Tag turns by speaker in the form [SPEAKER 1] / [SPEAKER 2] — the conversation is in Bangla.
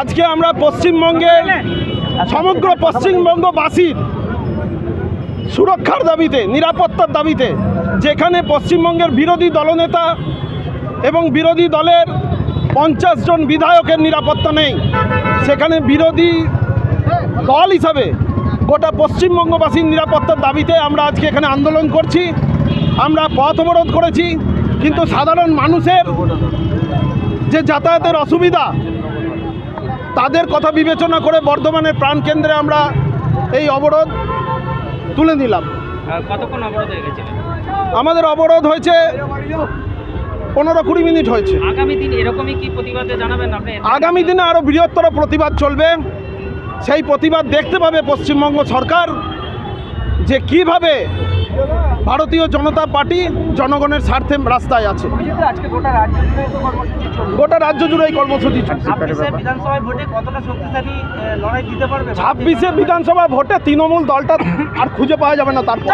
[SPEAKER 1] আজকে আমরা পশ্চিমবঙ্গের সমগ্র পশ্চিমবঙ্গবাসীর সুরক্ষার দাবিতে, নিরাপত্তার দাবিতে, যেখানে পশ্চিমবঙ্গের বিরোধী দলনেতা এবং বিরোধী দলের 50 জন বিধায়কের নিরাপত্তা নেই, সেখানে বিরোধী দল হিসাবে গোটা পশ্চিমবঙ্গবাসীর নিরাপত্তার দাবিতে আমরা আজকে এখানে আন্দোলন করছি। আমরা পথ অবরোধ করেছি, কিন্তু সাধারণ মানুষের যে যাতায়াতের অসুবিধা, তাদের কথা বিবেচনা করে বর্ধমানের প্রাণকেন্দ্রে আমরা এই অবরোধ তুলে নিলাম।
[SPEAKER 2] কতক্ষণ অবরোধ হয়ে গেছিল?
[SPEAKER 1] আমাদের অবরোধ হয়েছে 15-20 মিনিট হয়েছে।
[SPEAKER 2] আগামী দিন এরকমই কি প্রতিবাদে জানাবেন আপনি?
[SPEAKER 1] আগামী দিনে আরও বৃহত্তর প্রতিবাদ চলবে। সেই প্রতিবাদ দেখতে পাবে পশ্চিমবঙ্গ সরকার যে কিভাবে ভারতীয় জনতা পার্টি জনগণের স্বার্থে রাস্তায় আছে। গোটা রাজ্য জুড়ে এই কর্মসূচি।
[SPEAKER 2] 26শে বিধানসভায় ভোটে কতটা শক্তিশালী লড়াই দিতে পারবে?
[SPEAKER 1] 26শে বিধানসভা ভোটে তৃণমূল দলটা আর খুঁজে পাওয়া যাবে না। তারপর